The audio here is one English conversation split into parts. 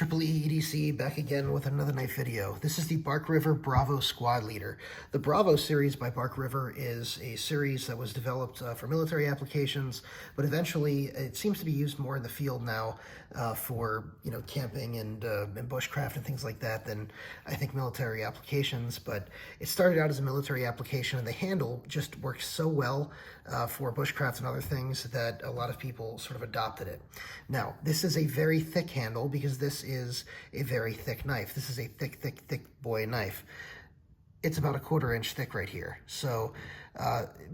Triple E EDC back again with another knife video. This is the Bark River Bravo Squad Leader. The Bravo series by Bark River is a series that was developed for military applications, but eventually it seems to be used more in the field now for camping and bushcraft and things like that than I think military applications. But it started out as a military application, and the handle just works so well for bushcraft and other things that a lot of people sort of adopted it. Now, this is a very thick handle because this is a very thick knife. This is a thick boy knife. It's about 1/4 inch thick right here. So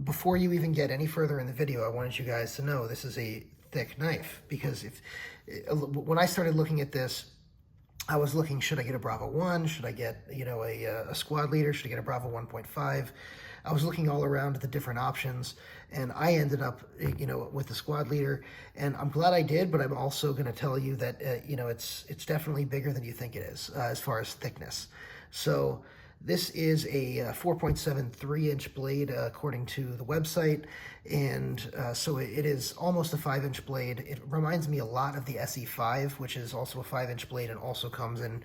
before you even get any further in the video, I wanted you guys to know this is a thick knife, because when I started looking at this, I was looking, should I get a Bravo 1? Should I get, a squad leader? Should I get a Bravo 1.5? I was looking all around at the different options, and I ended up, with the squad leader, and I'm glad I did, but I'm also going to tell you that, it's definitely bigger than you think it is, as far as thickness. So this is a 4.73 inch blade, according to the website, and so it is almost a 5-inch blade. It reminds me a lot of the SE5, which is also a 5-inch blade and also comes in,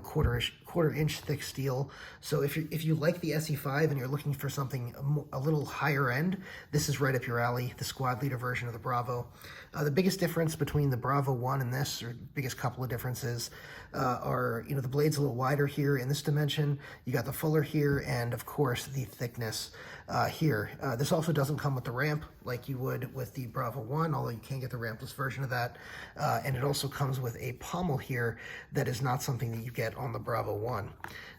quarter inch thick steel. So if you like the SE5 and you're looking for something a little higher end, this is right up your alley, the squad leader version of the Bravo. The biggest difference between the Bravo 1 and this, or biggest couple of differences, are, the blade's a little wider here in this dimension. You got the fuller here, and of course the thickness here. This also doesn't come with the ramp like you would with the Bravo 1, although you can get the rampless version of that. And it also comes with a pommel here that is not something that you get on the Bravo 1.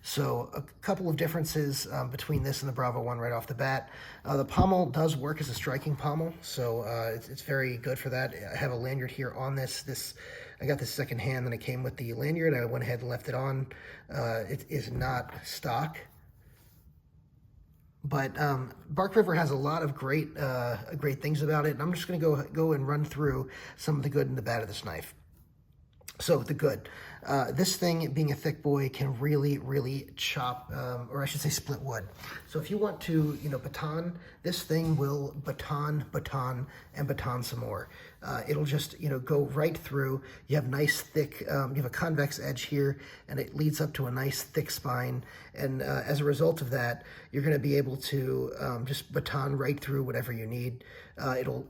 So a couple of differences between this and the Bravo 1 right off the bat. The pommel does work as a striking pommel, so it's very good for that. I have a lanyard here on this. I got this second hand, and it came with the lanyard. I went ahead and left it on. It is not stock. But Bark River has a lot of great things about it, and I'm just going to go and run through some of the good and the bad of this knife. So the good, this thing being a thick boy can really chop, or I should say split wood. So if you want to, baton, this thing will baton, and baton some more. It'll just, go right through. You have nice thick, you have a convex edge here, and it leads up to a nice thick spine. And as a result of that, you're going to be able to just baton right through whatever you need. It'll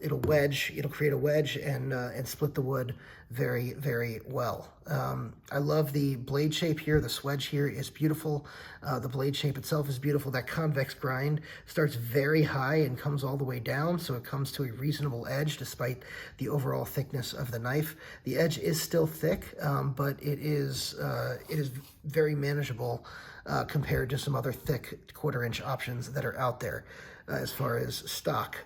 create a wedge and split the wood very well. I love the blade shape here. The swedge here is beautiful. The blade shape itself is beautiful. That convex grind starts very high and comes all the way down, so it comes to a reasonable edge despite the overall thickness of the knife. The edge is still thick, but it is very manageable compared to some other thick 1/4 inch options that are out there as far as stock.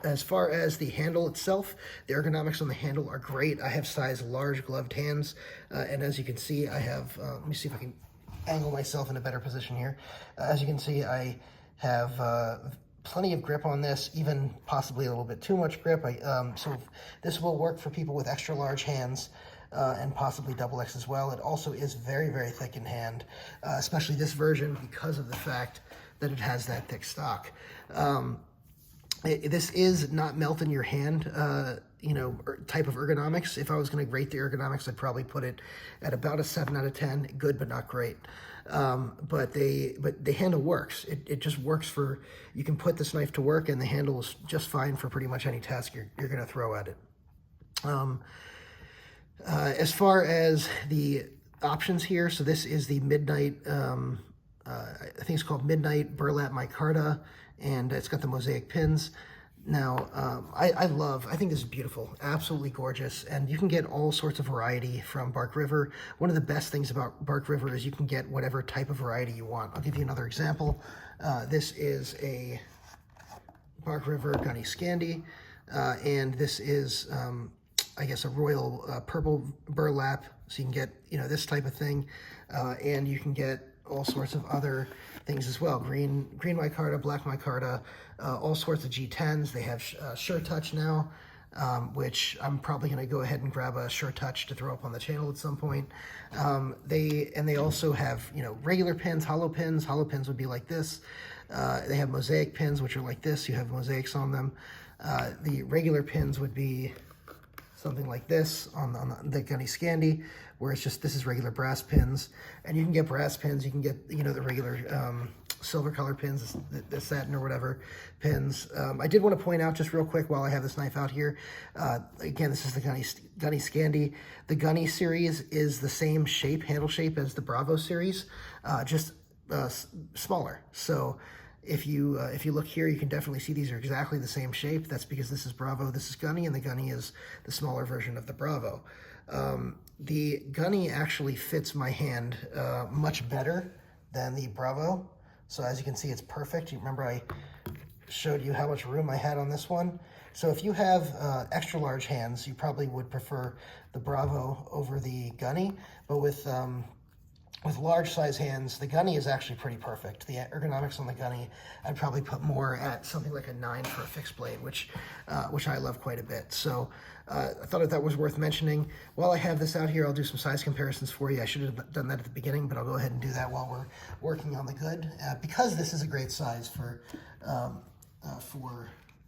As far as the handle itself, the ergonomics on the handle are great. I have size large gloved hands, and as you can see, I have, let me see if I can angle myself in a better position here. As you can see, I have plenty of grip on this, even possibly a little bit too much grip. So this will work for people with extra large hands, and possibly double X as well. It also is very thick in hand, especially this version, because of the fact that it has that thick stock. This is not melt in your hand, type of ergonomics. If I was going to rate the ergonomics, I'd probably put it at about a 7 out of 10, good but not great. But the handle works. It just works for, you can put this knife to work, and the handle is just fine for pretty much any task you're going to throw at it. As far as the options here, so this is the Midnight, I think it's called Midnight Burlap Micarta, and it's got the mosaic pins. Now, I think this is beautiful, absolutely gorgeous, and you can get all sorts of variety from Bark River. One of the best things about Bark River is you can get whatever type of variety you want. I'll give you another example. This is a Bark River Gunny Scandi, and this is, I guess, a royal purple burlap, so you can get, this type of thing, and you can get all sorts of other things as well. Green micarta, black micarta, all sorts of G10s. They have Sure Touch now, which I'm probably going to go ahead and grab a Sure Touch to throw up on the channel at some point. They also have, regular pins, hollow pins. Hollow pins would be like this. They have mosaic pins, which are like this. You have mosaics on them. The regular pins would be something like this on the Gunny Scandi, where it's just, this is regular brass pins, and you can get brass pins, you can get, you know, the regular silver color pins, the satin or whatever pins. I did want to point out just real quick while I have this knife out here, again, this is the Gunny Scandi. The Gunny series is the same shape, handle shape as the Bravo series, just smaller. So if you look here, you can definitely see these are exactly the same shape. That's because this is Bravo, this is Gunny, and the Gunny is the smaller version of the Bravo. The Gunny actually fits my hand much better than the Bravo. So as you can see, it's perfect. You remember I showed you how much room I had on this one. So if you have extra large hands, you probably would prefer the Bravo over the Gunny, but with large size hands, the Gunny is actually pretty perfect. The ergonomics on the Gunny, I'd probably put more at something like a 9 for a fixed blade, which I love quite a bit. So I thought that was worth mentioning. While I have this out here, I'll do some size comparisons for you. I should have done that at the beginning, but I'll go ahead and do that while we're working on the good, because this is a great size for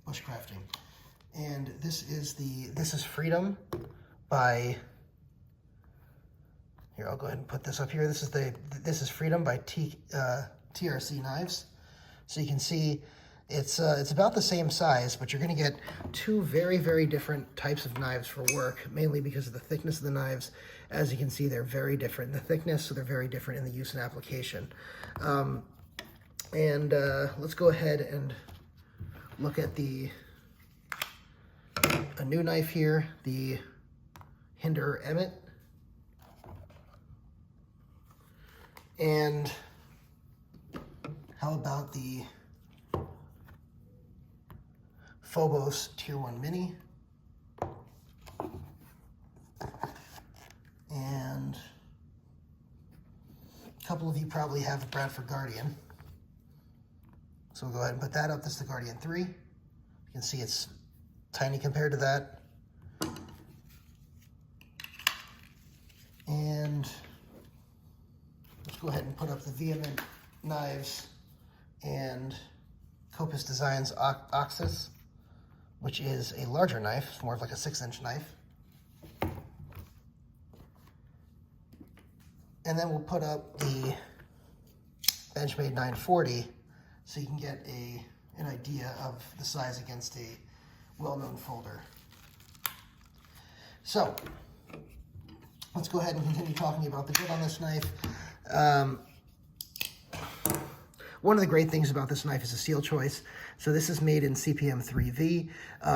bushcrafting. And this is Freedom by, here, I'll go ahead and put this up here. This is Freedom by TRC Knives. So you can see it's about the same size, but you're going to get two very, very different types of knives for work, mainly because of the thickness of the knives. As you can see, they're very different in the thickness, so they're very different in the use and application. Let's go ahead and look at a new knife here, the Hinder Emmett. And how about the Phobos Tier 1 Mini? And a couple of you probably have the Bradford Guardian. So we'll go ahead and put that up. This is the Guardian 3. You can see it's tiny compared to that. And let's go ahead and put up the Vehement Knives and Copus Designs Oxus, which is a larger knife. It's more of like a 6-inch knife. And then we'll put up the Benchmade 940 so you can get an idea of the size against a well-known folder. So let's go ahead and continue talking about the good on this knife. One of the great things about this knife is the steel choice. So this is made in CPM 3V.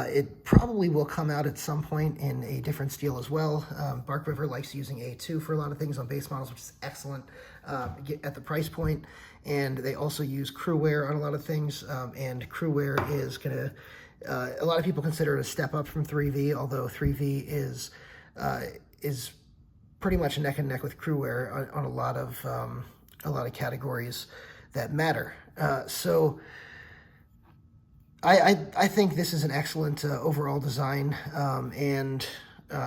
It probably will come out at some point in a different steel as well. Bark River likes using A2 for a lot of things on base models, which is excellent at the price point. And they also use Cru-Wear on a lot of things. And Cru-Wear is gonna, a lot of people consider it a step up from 3V, although 3V is pretty much neck and neck with Cru-Wear on a lot of categories that matter. So I think this is an excellent overall design, and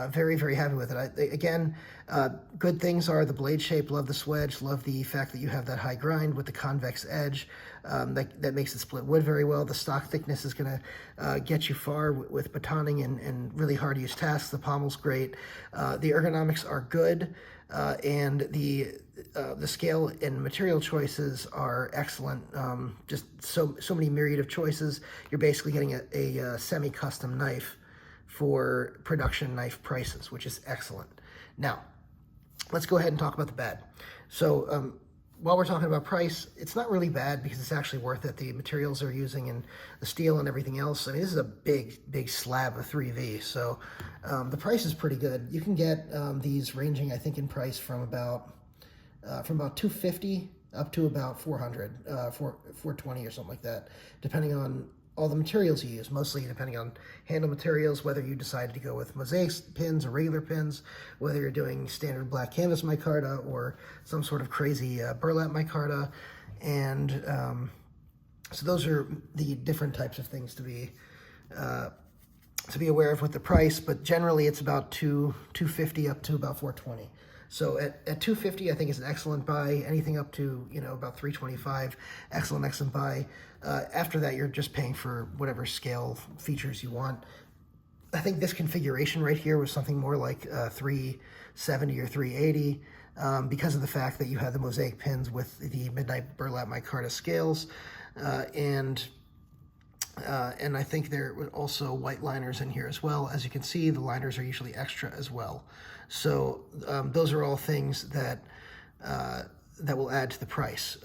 very, very happy with it. Again, good things are the blade shape, love the swedge, love the fact that you have that high grind with the convex edge. That makes it split wood very well. The stock thickness is going to get you far with batoning and really hard to use tasks. The pommel's great. The ergonomics are good, and the scale and material choices are excellent. Just so many myriad of choices. You're basically getting a semi-custom knife for production knife prices, which is excellent. Now, let's go ahead and talk about the bad. So while we're talking about price, it's not really bad because it's actually worth it. The materials they're using and the steel and everything else. I mean, this is a big slab of 3V. So the price is pretty good. You can get these ranging, I think, in price from about $250 up to about $400, $420 or something like that, depending on all the materials you use, mostly depending on handle materials, whether you decided to go with mosaic pins or regular pins, whether you're doing standard black canvas micarta or some sort of crazy burlap micarta. And so those are the different types of things to be aware of with the price, but generally it's about $250 up to about $420. So at $250, I think it's an excellent buy. Anything up to, about $325, excellent buy. After that, you're just paying for whatever scale features you want. I think this configuration right here was something more like 370 or 380 because of the fact that you had the mosaic pins with the Midnight Burlap Micarta scales, and I think there were also white liners in here as well. As you can see, the liners are usually extra as well. So those are all things that that will add to the price.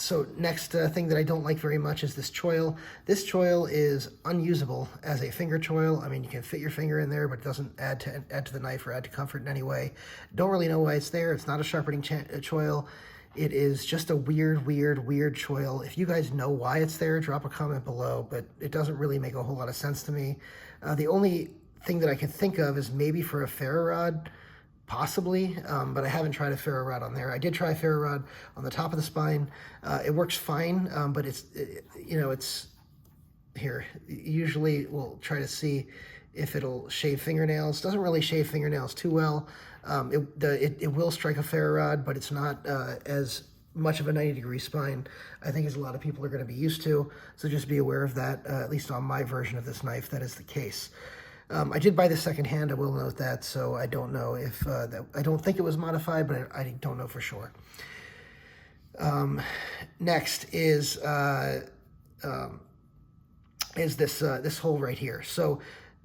So next thing that I don't like very much is this choil. This choil is unusable as a finger choil. I mean, you can fit your finger in there, but it doesn't add to the knife or add to comfort in any way. Don't really know why it's there. It's not a sharpening choil. It is just a weird choil. If you guys know why it's there, drop a comment below, but it doesn't really make a whole lot of sense to me. The only thing that I can think of is maybe for a ferro rod, possibly, but I haven't tried a ferro rod on there. I did try a ferro rod on the top of the spine. It works fine, but it's here. Usually we'll try to see if it'll shave fingernails. Doesn't really shave fingernails too well. It will strike a ferro rod, but it's not as much of a 90-degree spine, I think, as a lot of people are going to be used to. So just be aware of that. At least on my version of this knife, that is the case. I did buy this secondhand, I will note that, so I don't know if, I don't think it was modified, but I don't know for sure. Next is this hole right here. So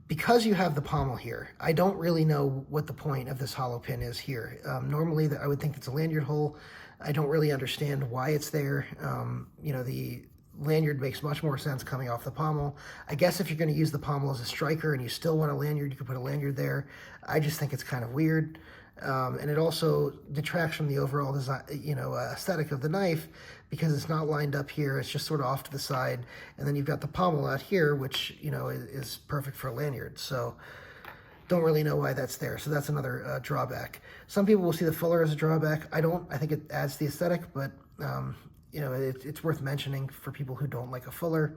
because you have the pommel here, I don't really know what the point of this hollow pin is here. Normally I would think it's a lanyard hole. I don't really understand why it's there. The lanyard makes much more sense coming off the pommel. I guess if you're going to use the pommel as a striker and you still want a lanyard, you could put a lanyard there. I just think it's kind of weird. And it also detracts from the overall design, aesthetic of the knife, because it's not lined up here. It's just sort of off to the side. And then you've got the pommel out here, which, is perfect for a lanyard. So don't really know why that's there. So that's another drawback. Some people will see the fuller as a drawback. I don't. I think it adds to the aesthetic, but it's worth mentioning for people who don't like a fuller,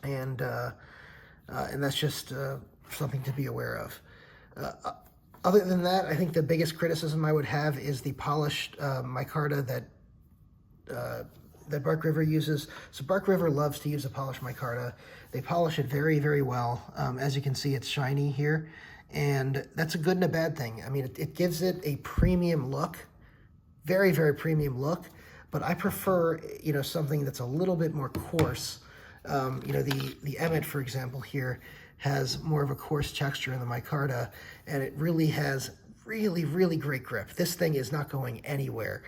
and that's just something to be aware of. Other than that, I think the biggest criticism I would have is the polished micarta that Bark River uses. So Bark River loves to use a polished micarta. They polish it very well. As you can see, it's shiny here, and that's a good and a bad thing. I mean, it gives it a premium look, very premium look. But I prefer, something that's a little bit more coarse. The Emmett, for example, here has more of a coarse texture in the micarta, and it really has really great grip. This thing is not going anywhere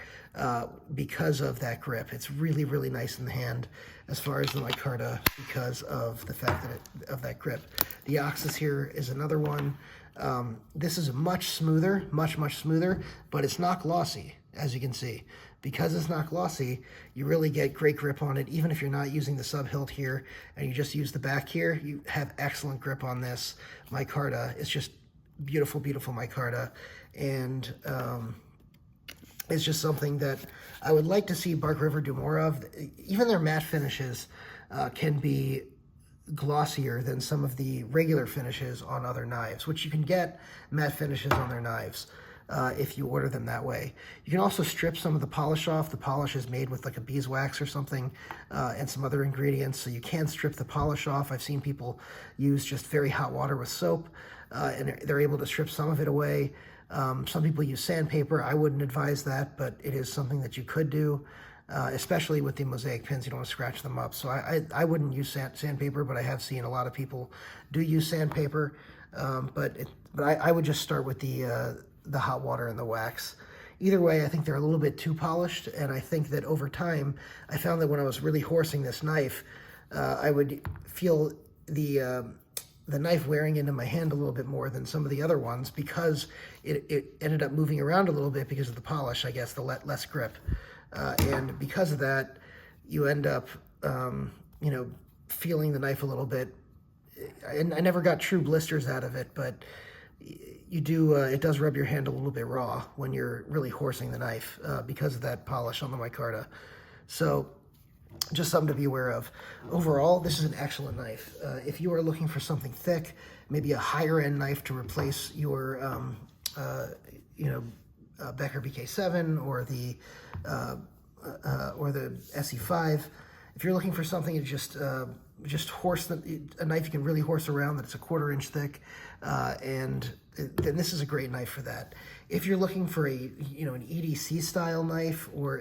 because of that grip. It's really nice in the hand as far as the micarta because of the fact of that grip. The Oxus here is another one. This is much smoother, much smoother, but it's not glossy, as you can see. Because it's not glossy, you really get great grip on it. Even if you're not using the sub-hilt here and you just use the back here, you have excellent grip on this micarta. It's just beautiful micarta, and it's just something that I would like to see Bark River do more of. Even their matte finishes can be glossier than some of the regular finishes on other knives, which you can get matte finishes on their knives. If you order them that way. You can also strip some of the polish off. The polish is made with like a beeswax or something and some other ingredients, so you can strip the polish off. I've seen people use just very hot water with soap, and they're able to strip some of it away. Some people use sandpaper. I wouldn't advise that, but it is something that you could do, especially with the mosaic pins. You don't want to scratch them up. So I wouldn't use sandpaper, but I have seen a lot of people do use sandpaper. But I would just start with the hot water and the wax. Either way, I think they're a little bit too polished, and I think that over time, I found that when I was really horsing this knife, I would feel the knife wearing into my hand a little bit more than some of the other ones, because it ended up moving around a little bit because of the polish, I guess, the less grip. And because of that, you end up, feeling the knife a little bit. And I never got true blisters out of it, but you do, it does rub your hand a little bit raw when you're really horsing the knife because of that polish on the micarta. So just something to be aware of. Overall, this is an excellent knife. If you are looking for something thick, maybe a higher end knife to replace your, Becker BK7 or the SE5, if you're looking for something to just just a knife you can really horse around, that it's a 1/4 inch thick, and this is a great knife for that. If you're looking for an EDC style knife or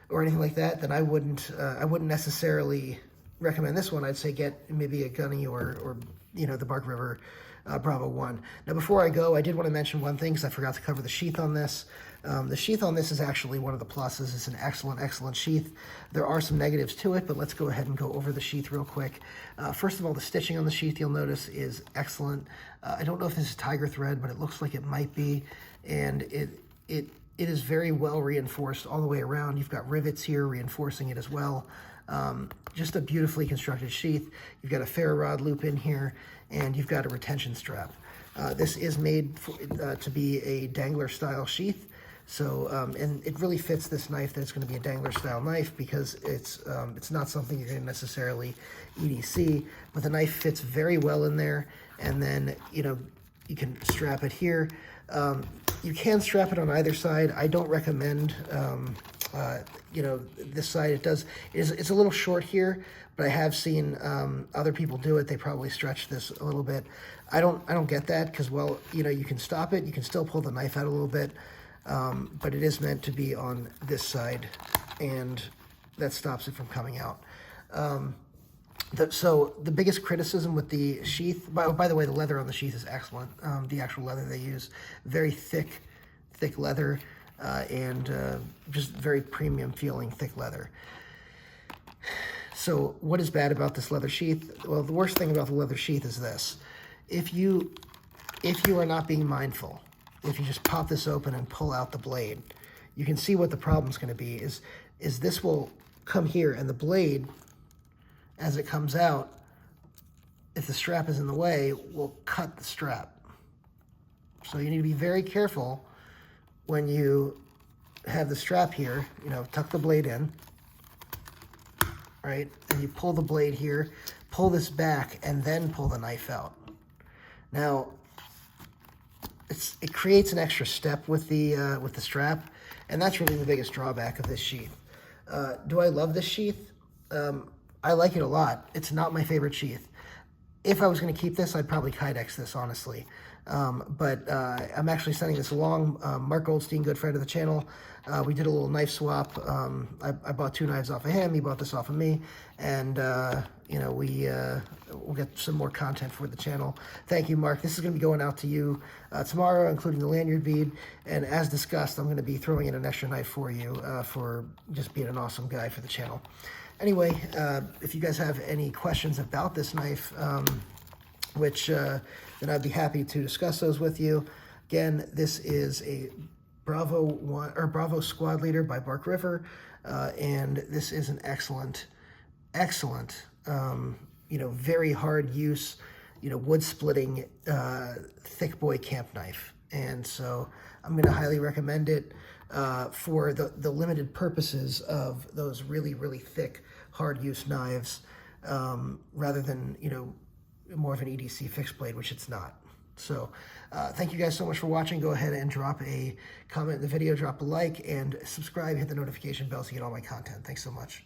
or anything like that, then I wouldn't necessarily recommend this one. I'd say get maybe a Gunny or the Bark River Bravo 1. Now, before I go, I did want to mention one thing because I forgot to cover the sheath on this. The sheath on this is actually one of the pluses. It's an excellent sheath. There are some negatives to it, but let's go ahead and go over the sheath real quick. First of all, the stitching on the sheath, you'll notice, is excellent. I don't know if this is tiger thread, but it looks like it might be, and it is very well reinforced all the way around. You've got rivets here reinforcing it as well. Just a beautifully constructed sheath. You've got a ferro rod loop in here, and you've got a retention strap. This is made to be a dangler style sheath. So, and it really fits this knife that it's going to be a dangler style knife, because it's not something you're going to necessarily EDC, but the knife fits very well in there. And then, you can strap it here. You can strap it on either side. I don't recommend, this side. It's a little short here, but I have seen other people do it. They probably stretch this a little bit. I don't get that, because, well, you can stop it. You can still pull the knife out a little bit. But it is meant to be on this side, and that stops it from coming out. So the biggest criticism with the sheath, by the way, the leather on the sheath is excellent. The actual leather they use, very thick leather, and just very premium feeling thick leather. So what is bad about this leather sheath? Well, the worst thing about the leather sheath is this. If you are not being mindful, if you just pop this open and pull out the blade, you can see what the problem's going to be is this will come here, and the blade, as it comes out, if the strap is in the way, will cut the strap. So you need to be very careful when you have the strap here. Tuck the blade in, right? And you pull the blade here, pull this back, and then pull the knife out. Now, it creates an extra step with the strap, and that's really the biggest drawback of this sheath. Do I love this sheath? I like it a lot. It's not my favorite sheath. If I was going to keep this, I'd probably Kydex this, honestly. But I'm actually sending this along. Mark Goldstein, good friend of the channel, we did a little knife swap. I bought 2 knives off of him. He bought this off of me, and we'll get some more content for the channel. Thank you, Mark. This is going to be going out to you tomorrow, including the lanyard bead. And as discussed, I'm going to be throwing in an extra knife for you for just being an awesome guy for the channel. Anyway, if you guys have any questions about this knife, then I'd be happy to discuss those with you. Again, this is a Bravo Squad Leader by Bark River, and this is an excellent, very hard use, wood splitting, thick boy camp knife. And so I'm going to highly recommend it for the limited purposes of those really thick, hard use knives, rather than, more of an EDC fixed blade, which it's not. So thank you guys so much for watching. Go ahead and drop a comment in the video, drop a like, and subscribe, hit the notification bell so you get all my content. Thanks so much.